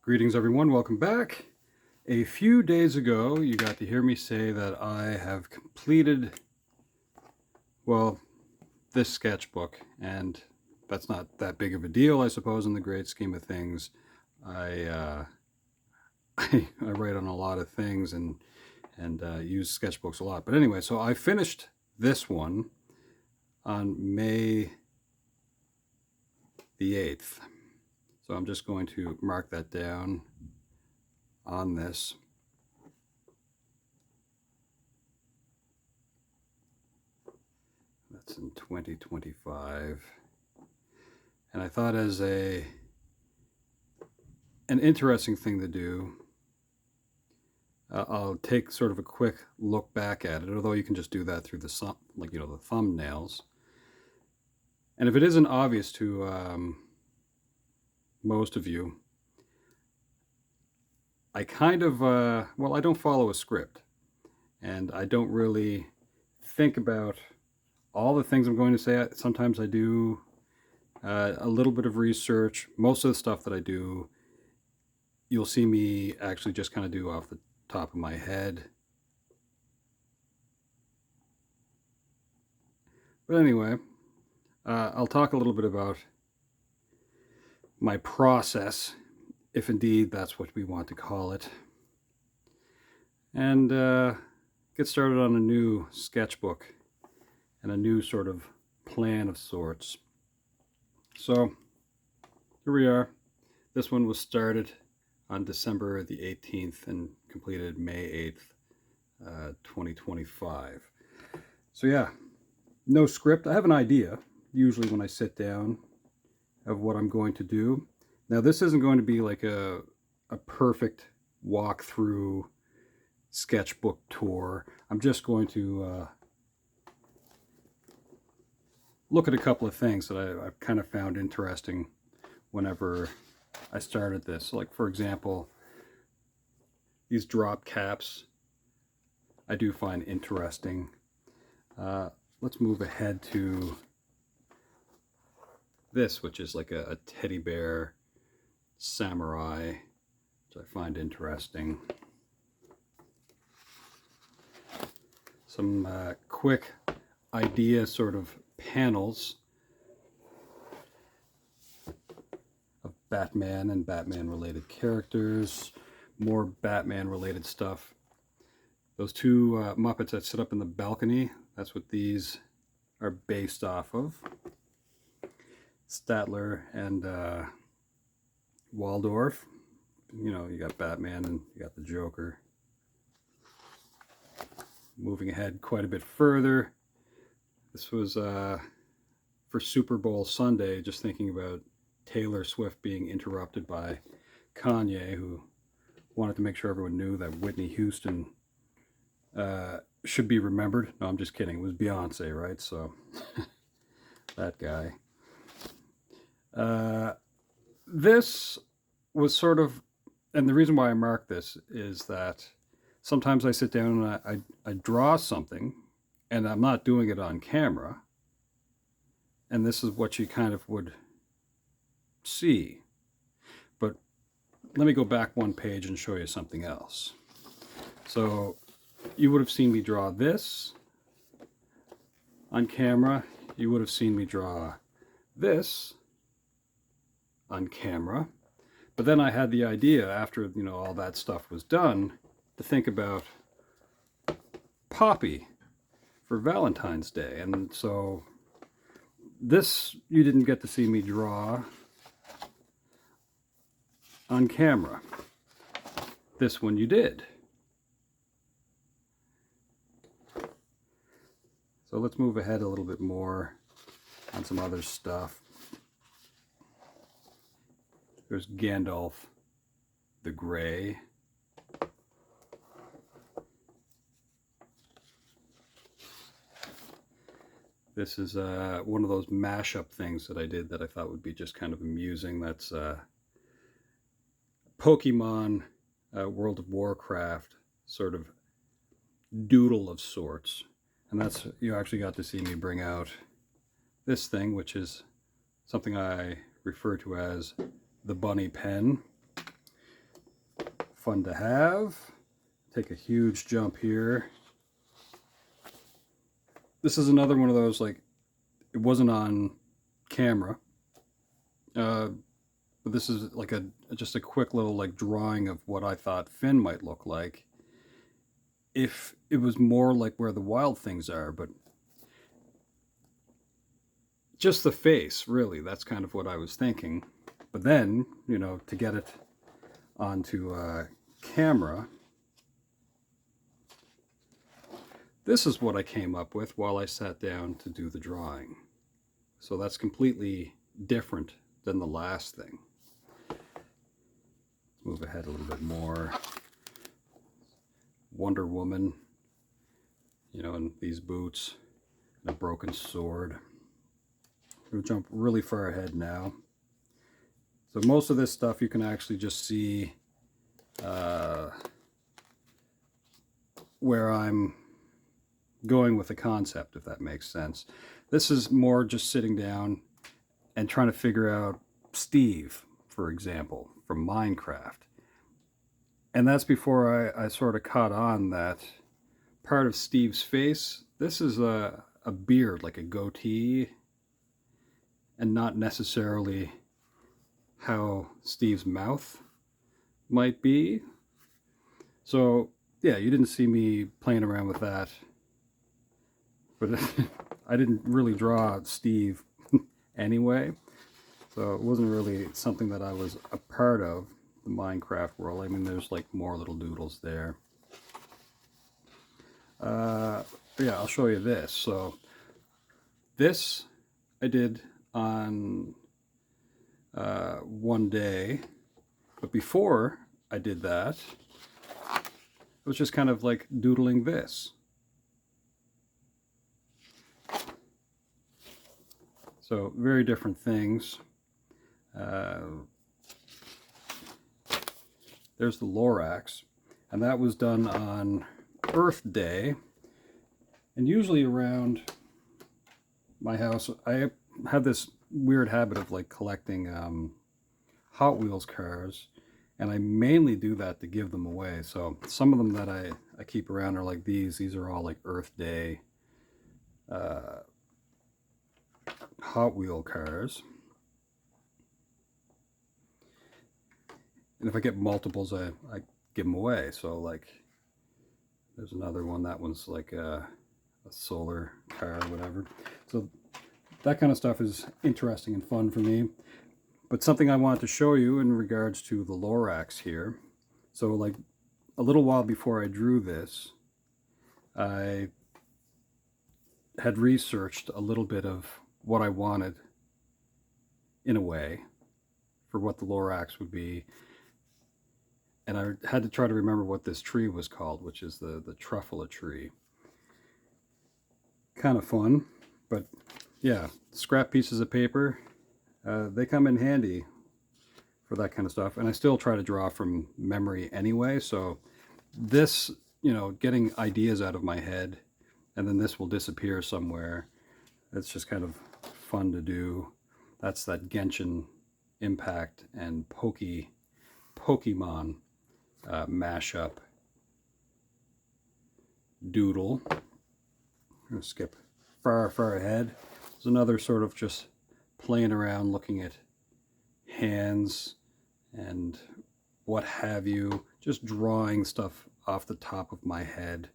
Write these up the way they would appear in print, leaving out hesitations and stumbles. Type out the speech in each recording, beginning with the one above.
Greetings everyone, welcome back. A few days ago you got to hear me say that I have completed, well, this sketchbook, and that's not that big of a deal, I suppose, in the great scheme of things. I write on a lot of things and use sketchbooks a lot. But anyway, so I finished this one on May the 8th. So I'm just going to mark that down on this. That's in 2025. And I thought as an interesting thing to do, I'll take sort of a quick look back at it, although you can just do that through the the thumbnails. And if it isn't obvious to most of you, I kind of, I don't follow a script, and I don't really think about all the things I'm going to say. Sometimes I do a little bit of research. Most of the stuff that I do, you'll see me actually just kind of do off the top of my head. But anyway, I'll talk a little bit about my process, if indeed that's what we want to call it, and get started on a new sketchbook and a new sort of plan of sorts. So here we are. This one was started on December the 18th and completed May 8th, 2025. So yeah, no script. I have an idea usually when I sit down of what I'm going to do. Now this isn't going to be like a perfect walkthrough sketchbook tour. I'm just going to look at a couple of things that I've kind of found interesting whenever I started this. Like, for example, these drop caps I do find interesting. Let's move ahead to this, which is like a teddy bear samurai, which I find interesting. Some quick idea sort of panels of Batman and Batman related characters, more Batman related stuff. Those two Muppets that sit up in the balcony, that's what these are based off of. Statler and Waldorf. You know, you got Batman and you got the Joker. Moving ahead quite a bit further, this was for Super Bowl Sunday, just thinking about Taylor Swift being interrupted by Kanye, who wanted to make sure everyone knew that Whitney Houston should be remembered. No, I'm just kidding. It was Beyonce, right? So that guy. This was sort of, and the reason why I marked this is that sometimes I sit down and I draw something and I'm not doing it on camera, and this is what you kind of would see. But let me go back one page and show you something else. So you would have seen me draw this on camera. You would have seen me draw this on camera. But then I had the idea, after all that stuff was done, to think about Poppy for Valentine's Day. And so this you didn't get to see me draw on camera. This one you did. So let's move ahead a little bit more on some other stuff. There's Gandalf the Grey. This is one of those mashup things that I did that I thought would be just kind of amusing. That's Pokemon, World of Warcraft sort of doodle of sorts. And that's, you actually got to see me bring out this thing, which is something I refer to as the bunny pen. fun to have. Take a huge jump here. This is another one of those, like, it wasn't on camera. But this is like just a quick little like drawing of what I thought Finn might look like if it was more like where the wild things are, but just the face, really. That's kind of what I was thinking. But then, you know, to get it onto camera, this is what I came up with while I sat down to do the drawing. So that's completely different than the last thing. Let's move ahead a little bit more. Wonder Woman, you know, in these boots, and a broken sword. We'll jump really far ahead now. So most of this stuff you can actually just see where I'm going with the concept, if that makes sense. This is more just sitting down and trying to figure out Steve, for example, from Minecraft. And that's before I sort of caught on that part of Steve's face, this is a beard, like a goatee, and not necessarily how Steve's mouth might be. So yeah, you didn't see me playing around with that, but I didn't really draw Steve anyway, so it wasn't really something that I was a part of, the Minecraft world. I mean, there's like more little doodles there. Yeah, I'll show you this. So this I did on one day, but before I did that, it was just kind of like doodling this. So very different things. There's the Lorax, and that was done on Earth Day. And usually around my house, I have this weird habit of like collecting Hot Wheels cars, and I mainly do that to give them away. So some of them that I keep around are like these. These are all like Earth Day Hot Wheel cars. And if I get multiples, I give them away. So like, there's another one. That one's like a solar car or whatever. So that kind of stuff is interesting and fun for me. But something I wanted to show you in regards to the Lorax here. So like a little while before I drew this, I had researched a little bit of what I wanted in a way for what the Lorax would be. And I had to try to remember what this tree was called, which is the truffula tree. Kind of fun, but yeah, scrap pieces of paper, they come in handy for that kind of stuff. And I still try to draw from memory anyway, so this, you know, getting ideas out of my head, and then this will disappear somewhere. It's just kind of fun to do. That's that Genshin Impact and Pokemon mashup doodle. I'm going to skip far ahead. There's another sort of just playing around, looking at hands and what have you, just drawing stuff off the top of my head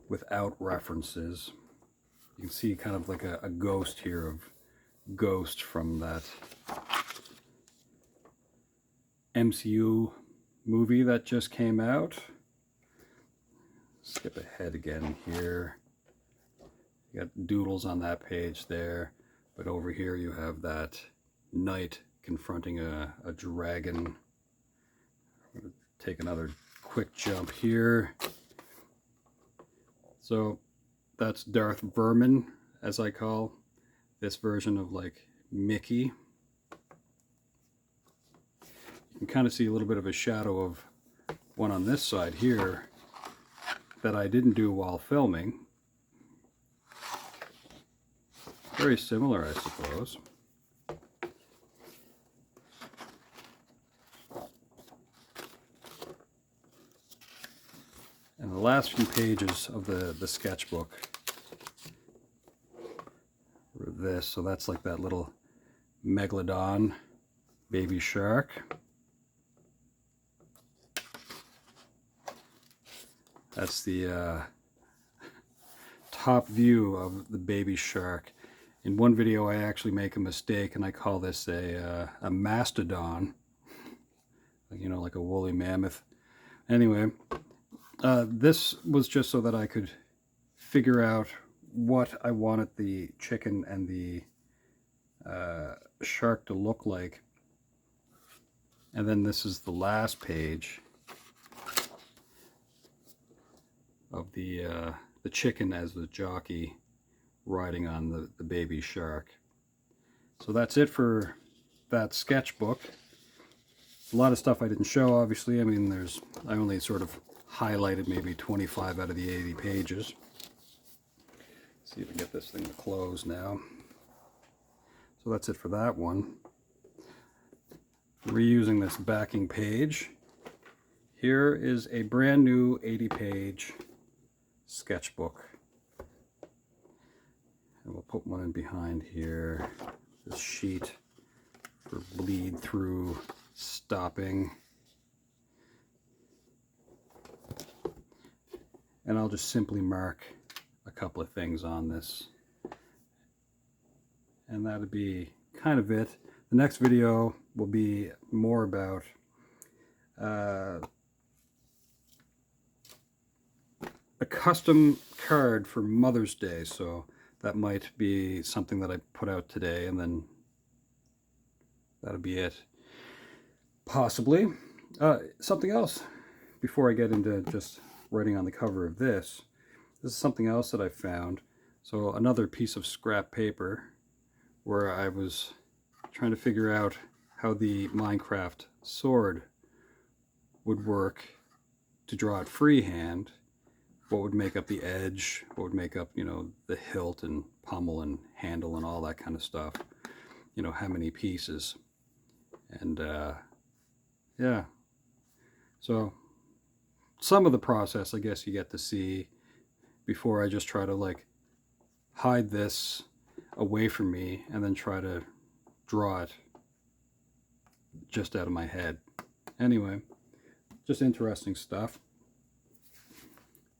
without references. You can see kind of like a ghost here of Ghost from that MCU movie that just came out. Skip ahead again here. You got doodles on that page there, but over here you have that knight confronting a dragon. I'm going to take another quick jump here. So that's Darth Vermin, as I call this version of like Mickey. You can kind of see a little bit of a shadow of one on this side here that I didn't do while filming. Very similar, I suppose. And the last few pages of the sketchbook were this. So that's like that little megalodon baby shark. That's the top view of the baby shark. In one video I actually make a mistake and I call this a mastodon, you know, like a woolly mammoth. Anyway, this was just so that I could figure out what I wanted the chicken and the shark to look like. And then this is the last page of the chicken as the jockey riding on the baby shark. So that's it for that sketchbook. A lot of stuff I didn't show, obviously. I mean, I only sort of highlighted maybe 25 out of the 80 pages. Let's see if we can get this thing to close now. So that's it for that one. Reusing this backing page. Here is a brand new 80-page sketchbook. And we'll put one in behind here. This sheet for bleed through stopping. And I'll just simply mark a couple of things on this. And that'll be kind of it. The next video will be more about a custom card for Mother's Day. So that might be something that I put out today, and then that'll be it. Possibly. Something else before I get into just writing on the cover of this. This is something else that I found. So another piece of scrap paper where I was trying to figure out how the Minecraft sword would work to draw it freehand. What would make up the edge, what would make up, you know, the hilt and pommel and handle and all that kind of stuff. You know, how many pieces. And yeah. So some of the process, I guess, you get to see before I just try to like hide this away from me and then try to draw it just out of my head. Anyway, just interesting stuff.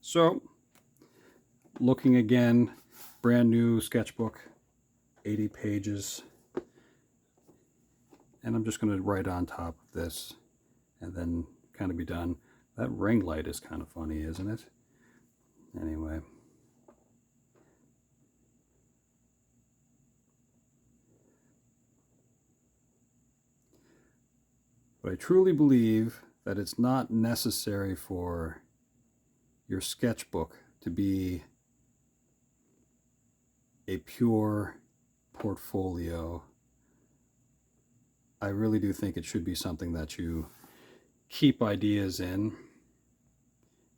So, looking again, brand new sketchbook, 80 pages, and I'm just going to write on top of this and then kind of be done. That ring light is kind of funny, isn't it? Anyway. But I truly believe that it's not necessary for your sketchbook to be a pure portfolio. I really do think it should be something that you keep ideas in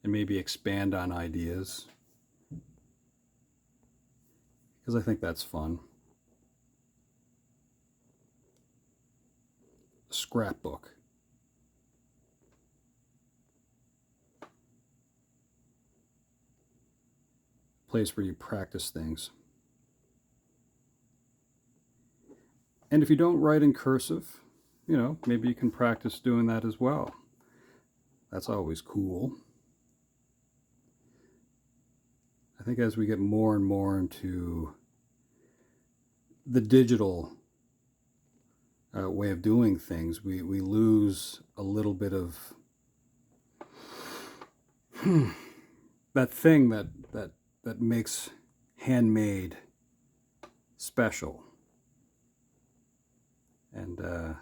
and maybe expand on ideas, because I think that's fun. Scrapbook. Place where you practice things. And if you don't write in cursive, you know, maybe you can practice doing that as well. That's always cool. I think as we get more and more into the digital way of doing things, we lose a little bit of that thing that makes handmade special. And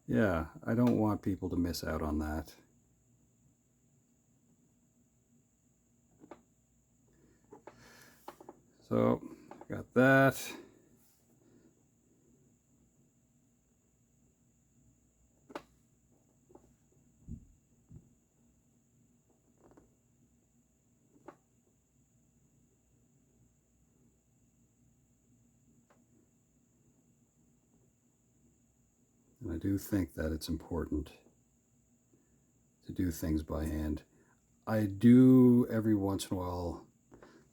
yeah, I don't want people to miss out on that. So, got that. And I do think that it's important to do things by hand. I do every once in a while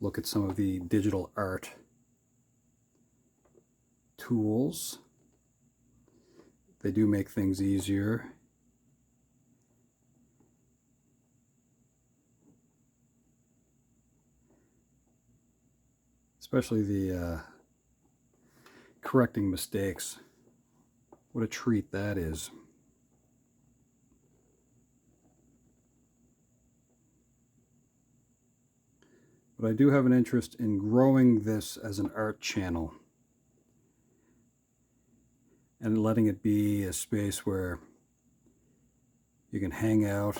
look at some of the digital art tools. They do make things easier. Especially the correcting mistakes. What a treat that is. But I do have an interest in growing this as an art channel and letting it be a space where you can hang out.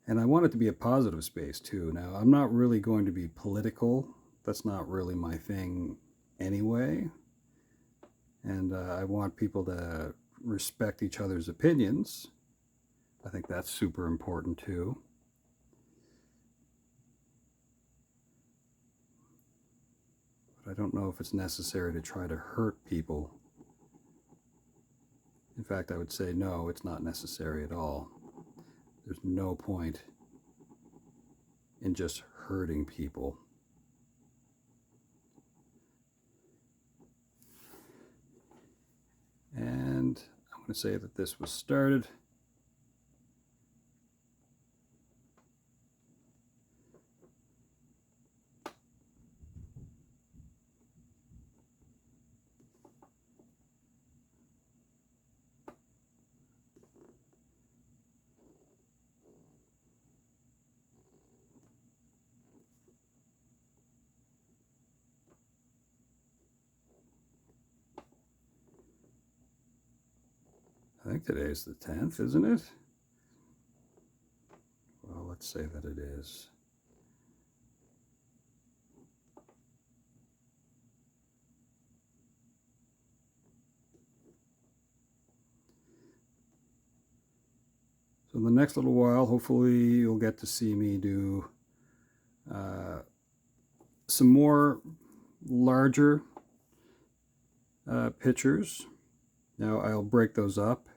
And I want it to be a positive space too. Now, I'm not really going to be political. That's not really my thing anyway. And I want people to respect each other's opinions. I think that's super important too. But I don't know if it's necessary to try to hurt people. In fact, I would say no, it's not necessary at all. There's no point in just hurting people. And I'm going to say that this was started. I think today's the 10th, isn't it? Well, let's say that it is. So in the next little while, hopefully you'll get to see me do some more larger pictures. Now I'll break those up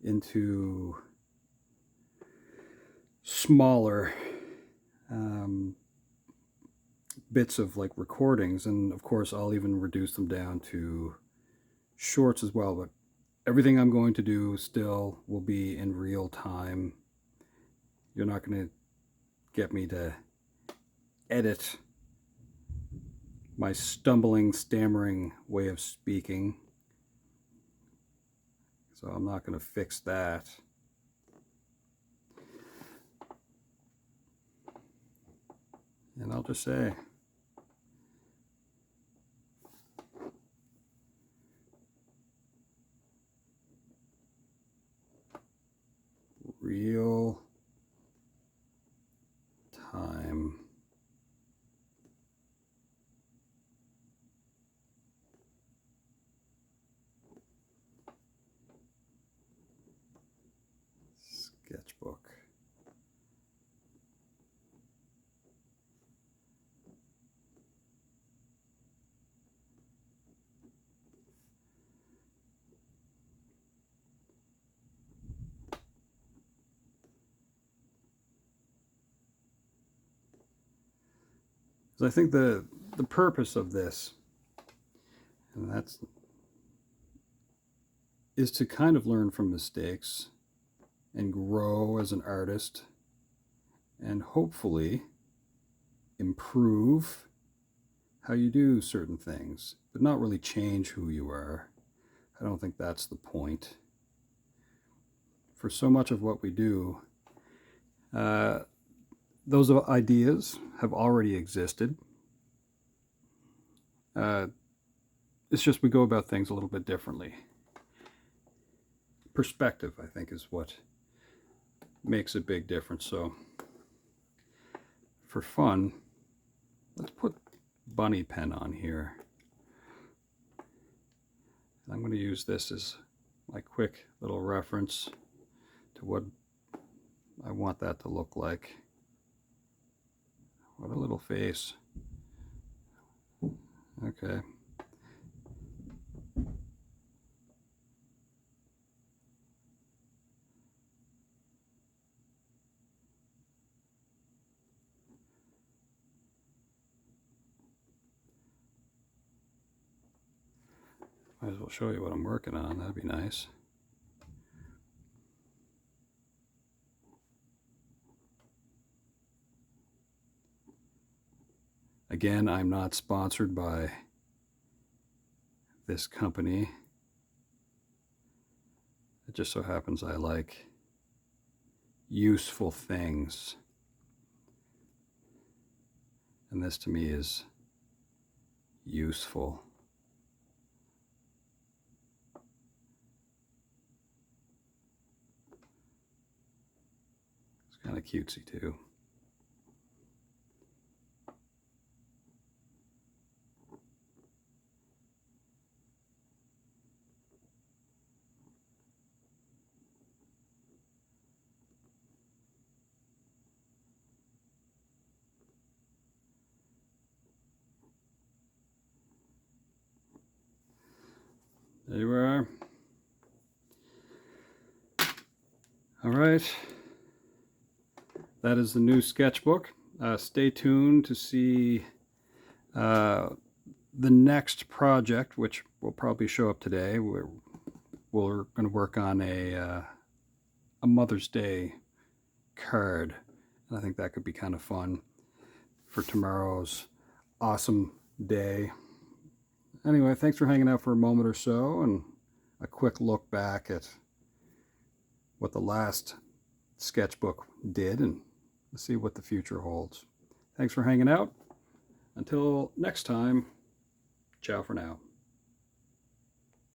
into smaller bits of like recordings, and of course I'll even reduce them down to shorts as well, but everything I'm going to do still will be in real time. You're not going to get me to edit my stumbling, stammering way of speaking, so I'm not going to fix that. And I'll just say, real time sketchbook. So I think the purpose of this, and that's, is to kind of learn from mistakes and grow as an artist and hopefully improve how you do certain things, but not really change who you are. I don't think that's the point. For so much of what we do, those ideas have already existed. It's just we go about things a little bit differently. Perspective, I think, is what makes a big difference. So for fun, let's put bunny pen on here. I'm going to use this as my quick little reference to what I want that to look like. What a little face. Okay. Might as well show you what I'm working on. That'd be nice. Again, I'm not sponsored by this company. It just so happens I like useful things. And this to me is useful. It's kind of cutesy too. There you are. All right. That is the new sketchbook. Stay tuned to see the next project, which will probably show up today. We're going to work on a Mother's Day card. And I think that could be kind of fun for tomorrow's awesome day. Anyway, thanks for hanging out for a moment or so, and a quick look back at what the last sketchbook did, and let's see what the future holds. Thanks for hanging out. Until next time, ciao for now.